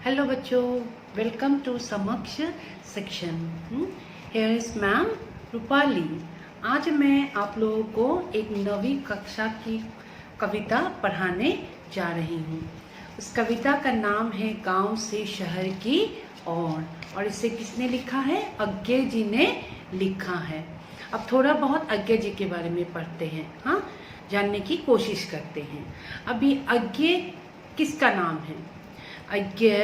Hello बच्चों, welcome to समक्ष section. Here is ma'am Rupali. आज मैं आप लोगों को एक नवी कक्षा की कविता पढ़ाने जा रही हूँ। उस कविता का नाम है गांव से शहर की और इसे किसने लिखा है? अज्ञे जी ने लिखा है। अब थोड़ा बहुत अज्ञे जी के बारे में पढ़ते हैं, हाँ, जानने की कोशिश करते हैं। अभी अज्ञे किसका नाम है? अज्ञे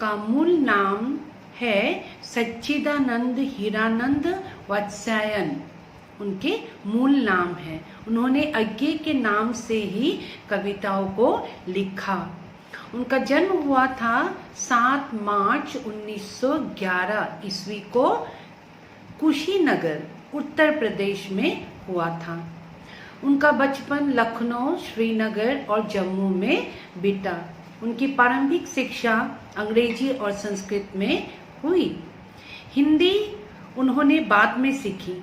का मूल नाम है सच्चिदानंद हीरानंद वात्स्यायन। उनके मूल नाम है। उन्होंने अज्ञे के नाम से ही कविताओं को लिखा। उनका जन्म हुआ था 7 मार्च 1911 ईस्वी को कुशीनगर, उत्तर प्रदेश में हुआ था। उनका बचपन लखनऊ, श्रीनगर और जम्मू में बीता। उनकी प्रारंभिक शिक्षा अंग्रेजी और संस्कृत में हुई। हिंदी उन्होंने बाद में सीखी।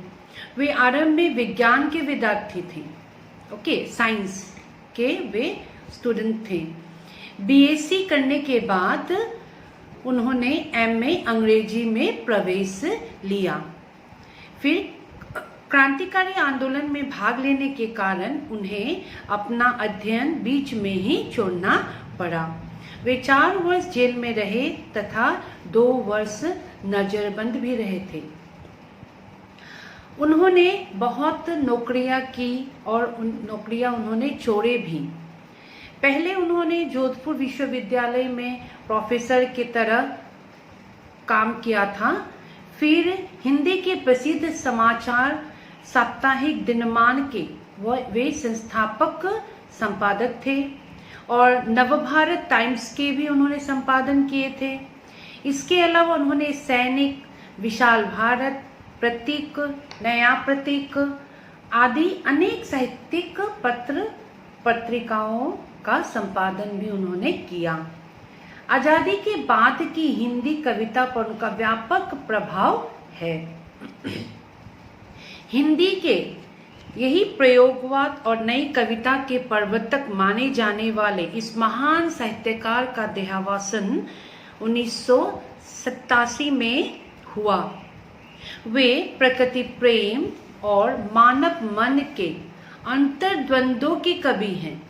वे आरंभ में विज्ञान के विद्यार्थी थे, साइंस के वे स्टूडेंट थे। बीएससी करने के बाद उन्होंने एमए अंग्रेजी में प्रवेश लिया। फिर क्रांतिकारी आंदोलन में भाग लेने के कारण उन्हें अपना अध्ययन बीच में ही छोड़ना पड़ा। वे 4 वर्ष जेल में रहे तथा 2 वर्ष नजरबंद भी रहे थे। उन्होंने बहुत नौकरियां की और उन नौकरियां उन्होंने छोड़े भी। पहले उन्होंने जोधपुर विश्वविद्यालय में प्रोफेसर की तरह काम किया था। फिर हिंदी के प्रसिद्ध समाचार साप्ताहिक दिनमान के वे संस्थापक संपादक थे और नवभारत टाइम्स के भी उन्होंने संपादन किए थे। इसके अलावा उन्होंने सैनिक, विशाल भारत, प्रतीक, नया प्रतीक आदि अनेक साहित्यिक पत्र पत्रिकाओं का संपादन भी उन्होंने किया। आजादी के बाद की हिंदी कविता पर उनका व्यापक प्रभाव है। हिंदी के यही प्रयोगवाद और नई कविता के प्रवर्तक माने जाने वाले इस महान साहित्यकार का देहावसान 1987 में हुआ। वे प्रकृति प्रेम और मानव मन के अंतर्द्वंद्वों के कवि हैं।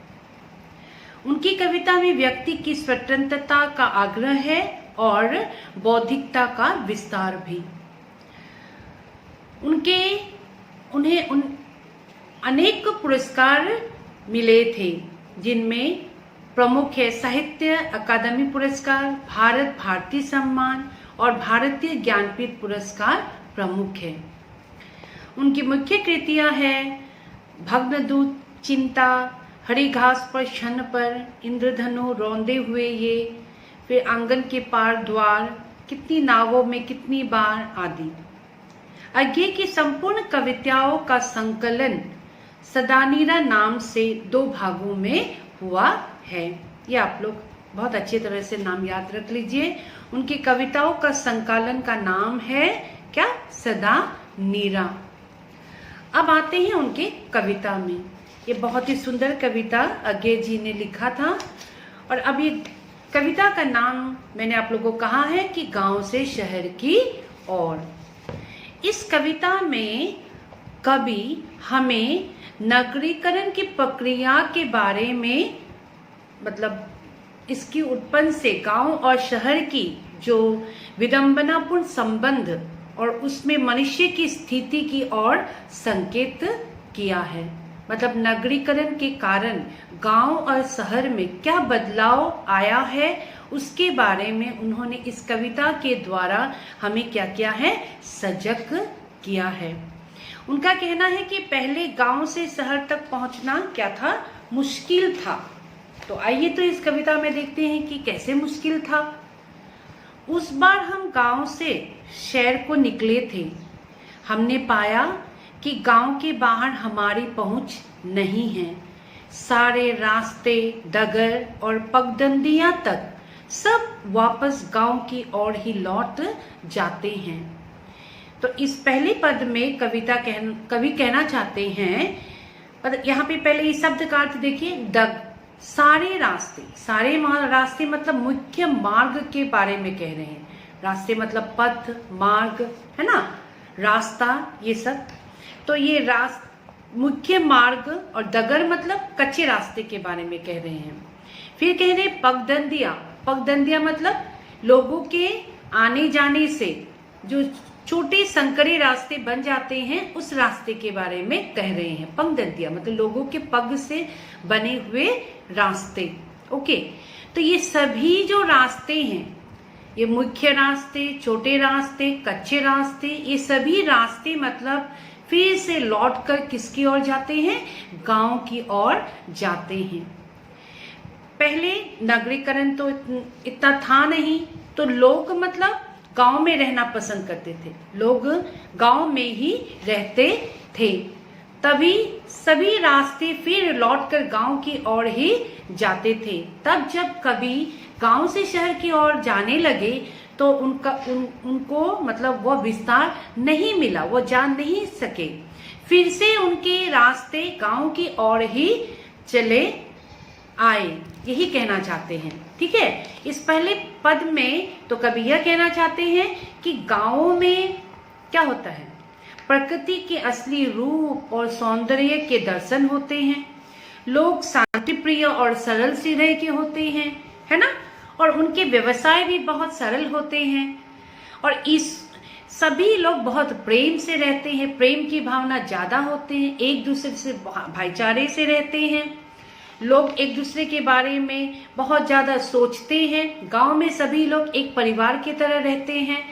उनकी कविता में व्यक्ति की स्वतंत्रता का आग्रह है और बौद्धिकता का विस्तार भी। उन्हें अनेक पुरस्कार मिले थे, जिनमें प्रमुख है साहित्य अकादमी पुरस्कार, भारत भारती सम्मान और भारतीय ज्ञानपीठ पुरस्कार प्रमुख है। उनकी मुख्य कृतियां हैं भग्नदूत, चिंता, हरी घास पर क्षण पर, इंद्रधनु, रौंदे हुए ये, फिर आंगन के पार द्वार, कितनी नावों में कितनी बार आदि। अज्ञे की संपूर्ण कविताओं का संकलन सदानीरा नाम से 2 भागों में हुआ है। ये आप लोग बहुत अच्छी तरह से नाम याद रख लीजिए। उनकी कविताओं का संकलन का नाम है क्या? सदानीरा। अब आते हैं उनके कविता में। ये बहुत ही सुंदर कविता अज्ञे जी ने लिखा था। और अब ये कविता का नाम मैंने आप लोगों को कहा है कि गांव से शहर की ओर। इस कविता में कवि हमें नगरीकरण की प्रक्रिया के बारे में, मतलब इसकी उत्पन्न से गांव और शहर की जो विडंबनापूर्ण संबंध और उसमें मनुष्य की स्थिति की ओर संकेत किया है। मतलब नगरीकरण के कारण गांव और शहर में क्या बदलाव आया है, उसके बारे में उन्होंने इस कविता के द्वारा हमें क्या किया है? सजग किया है। उनका कहना है कि पहले गांव से शहर तक पहुंचना क्या था? मुश्किल था। तो आइए तो इस कविता में देखते हैं कि कैसे मुश्किल था। उस बार हम गांव से शहर को निकले थे। हमने पाया कि गांव के बाहर हमारी पहुंच नहीं है। सारे रास्ते, डगर और पगडंडियां तक सब वापस गांव की ओर ही लौट जाते हैं। तो इस पहले पद में कवि कहना चाहते हैं, यहाँ पे पहले इस शब्द का अर्थ देखिए, सारे रास्ते मतलब मुख्य मार्ग के बारे में कह रहे हैं। रास्ते मतलब पथ, मार्ग, है ना, रास्ता, ये सब। तो ये मुख्य मार्ग, और डगर मतलब कच्चे रास्ते के बारे में कह रहे हैं। फिर कह रहे पगडंडिया मतलब लोगों के आने जाने से जो छोटे संकरे रास्ते बन जाते हैं, उस रास्ते के बारे में कह रहे हैं। पगडंडिया मतलब लोगों के पग से बने हुए रास्ते। ओके, तो ये सभी जो रास्ते हैं, ये मुख्य रास्ते, छोटे रास्ते, कच्चे रास्ते, ये सभी रास्ते मतलब फिर से लौटकर किसकी ओर जाते हैं? गांव की ओर जाते हैं। पहले नगरीकरण तो इतना था नहीं, तो लोग मतलब गांव में रहना पसंद करते थे, लोग गांव में ही रहते थे। तभी सभी रास्ते फिर लौटकर गांव की ओर ही जाते थे। तब जब कभी गांव से शहर की ओर जाने लगे तो उनको मतलब वह विस्तार नहीं मिला, वो जा नहीं सके। फिर से उनके रास्ते गांव की ओर ही चले आए, यही कहना चाहते हैं। ठीक है, इस पहले पद में तो कवि यह कहना चाहते हैं कि गांवों में क्या होता है, प्रकृति के असली रूप और सौंदर्य के दर्शन होते हैं। लोग शांति प्रिय और सरल हृदय के होते हैं, है ना, और उनके व्यवसाय भी बहुत सरल होते हैं। और इस सभी लोग बहुत प्रेम से रहते हैं, प्रेम की भावना ज्यादा होते हैं, एक दूसरे से भाईचारे से रहते हैं। लोग एक दूसरे के बारे में बहुत ज्यादा सोचते हैं। गांव में सभी लोग एक परिवार की तरह रहते हैं।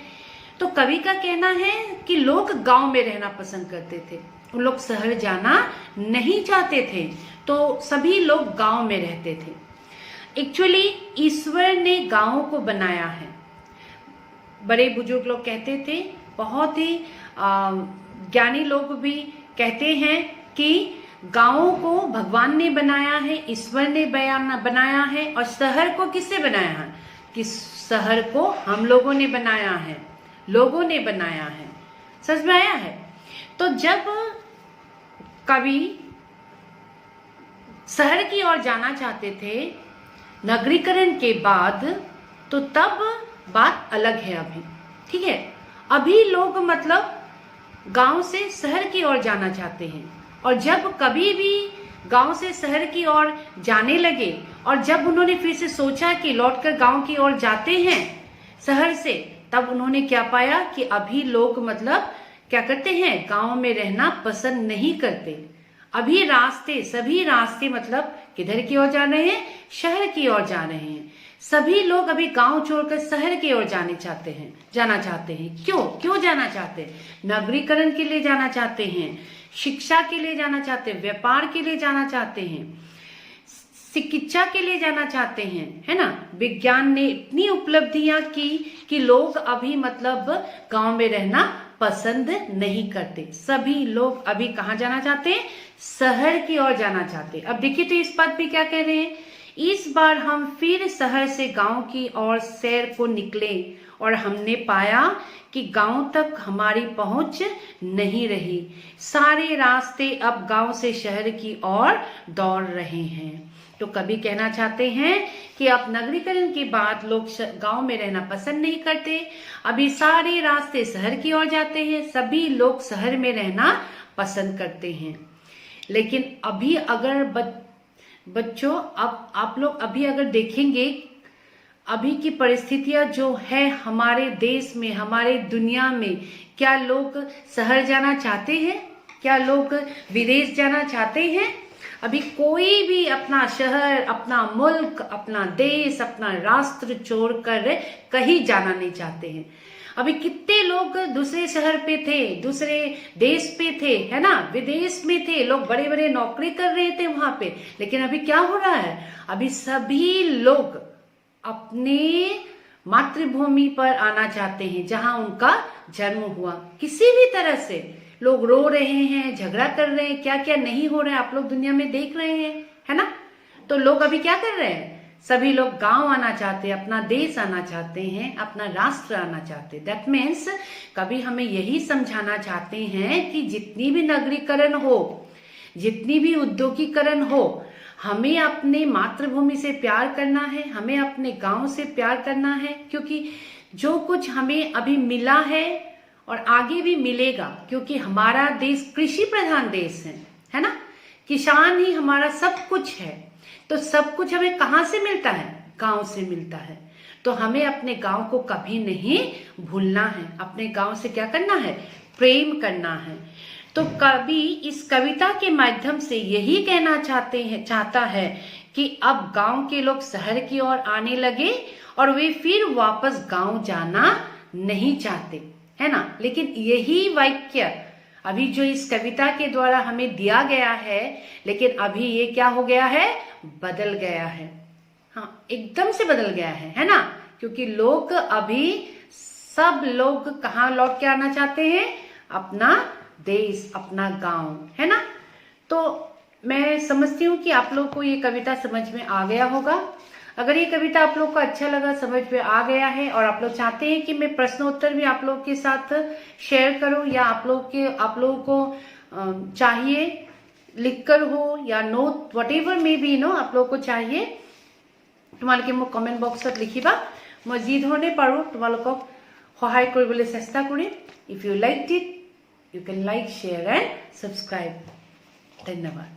तो कवि का कहना है कि लोग गांव में रहना पसंद करते थे, उन लोग शहर जाना नहीं चाहते थे, तो सभी लोग गांव में रहते थे। एक्चुअली ईश्वर ने गांव को बनाया है। बड़े बुजुर्ग लोग कहते थे, बहुत ही ज्ञानी लोग भी कहते हैं कि गांवों को भगवान ने बनाया है, ईश्वर ने बनाया है। और शहर को किससे बनाया है? कि शहर को हम लोगों ने बनाया है, लोगों ने बनाया है। समझ में आया है? तो जब कवि शहर की ओर जाना चाहते थे नगरीकरण के बाद, तो तब बात अलग है अभी। ठीक है, अभी लोग मतलब गांव से शहर की ओर जाना चाहते हैं। और जब कभी भी गांव से शहर की ओर जाने लगे, और जब उन्होंने फिर से सोचा कि लौटकर गांव की ओर जाते हैं शहर से, तब उन्होंने क्या पाया कि अभी लोग मतलब क्या करते हैं, गांव में रहना पसंद नहीं करते। अभी सभी रास्ते मतलब किधर की ओर जा रहे हैं? शहर की ओर जा रहे हैं। सभी लोग अभी गांव छोड़कर शहर की ओर जाना चाहते हैं। क्यों जाना चाहते हैं? नगरीकरण के लिए जाना चाहते हैं, शिक्षा के लिए जाना चाहते हैं, व्यापार के लिए जाना चाहते हैं, चिकित्सा के लिए जाना चाहते हैं, है ना। विज्ञान ने इतनी उपलब्धियां की कि लोग अभी मतलब गांव में रहना पसंद नहीं करते। सभी लोग अभी कहाँ जाना चाहते हैं? शहर की ओर जाना चाहते हैं। अब देखिए तो इस बात पे क्या कह रहे हैं, इस बार हम फिर शहर से गांव की ओर सैर को निकले और हमने पाया कि गांव तक हमारी पहुंच नहीं रही। सारे रास्ते अब गांव से शहर की ओर दौड़ रहे हैं। तो कवि कहना चाहते हैं कि अब नगरीकरण के बाद लोग गांव में रहना पसंद नहीं करते, अभी सारे रास्ते शहर की ओर जाते हैं, सभी लोग शहर में रहना पसंद करते हैं। लेकिन अभी अगर बच्चों अब आप लोग अभी अगर देखेंगे अभी की परिस्थितियां जो है हमारे देश में, हमारे दुनिया में, क्या लोग शहर जाना चाहते हैं? क्या लोग विदेश जाना चाहते हैं? अभी कोई भी अपना शहर, अपना मुल्क, अपना देश, अपना राष्ट्र छोड़कर कहीं जाना नहीं चाहते हैं। अभी कितने लोग दूसरे शहर पे थे, दूसरे देश पे थे, है ना, विदेश में थे, लोग बड़े बड़े नौकरी कर रहे थे वहां पे। लेकिन अभी क्या हो रहा है, अभी सभी लोग अपने मातृभूमि पर आना चाहते हैं जहां उनका जन्म हुआ। किसी भी तरह से लोग रो रहे हैं, झगड़ा कर रहे हैं, क्या क्या नहीं हो रहा है आप लोग दुनिया में देख रहे हैं, है ना। तो लोग अभी क्या कर रहे हैं, सभी लोग गांव आना चाहते हैं, अपना देश आना चाहते हैं, अपना राष्ट्र आना चाहते हैं। दैट मीन्स कभी हमें यही समझाना चाहते हैं कि जितनी भी नगरीकरण हो, जितनी भी उद्योगीकरण हो, हमें अपने मातृभूमि से प्यार करना है, हमें अपने गांव से प्यार करना है, क्योंकि जो कुछ हमें अभी मिला है और आगे भी मिलेगा, क्योंकि हमारा देश कृषि प्रधान देश है ना। किसान ही हमारा सब कुछ है। तो सब कुछ हमें कहाँ से मिलता है? गांव से मिलता है। तो हमें अपने गांव को कभी नहीं भूलना है। अपने गांव से क्या करना है? प्रेम करना है। तो कवि इस कविता के माध्यम से यही कहना चाहता है कि अब गांव के लोग शहर की ओर आने लगे और वे फिर वापस गांव जाना नहीं चाहते, है ना। लेकिन यही वाक्य अभी जो इस कविता के द्वारा हमें दिया गया है, लेकिन अभी ये क्या हो गया है? बदल गया है। हाँ, एकदम से बदल गया है ना। क्योंकि लोग अभी सब लोग कहाँ लौट के आना चाहते हैं? अपना देश, अपना गांव, है ना। तो मैं समझती हूँ कि आप लोग को ये कविता समझ में आ गया होगा। अगर ये कविता आप लोग को अच्छा लगा, समझ में आ गया है और आप लोग चाहते हैं कि मैं प्रश्नोत्तर भी आप लोग के साथ शेयर करूं, या आप लोगों को चाहिए लिखकर हो या नोट व्हाटएवर मे बी आप लोगों को चाहिए, তোমালোকে মোক কমেন্ট বক্সত লিখিবা। মই যি ধৰণে পাৰো তোমালোকক সহায় কৰিবলৈ চেষ্টা কৰিম। If you liked it, you can like, share and subscribe. ধন্যবাদ।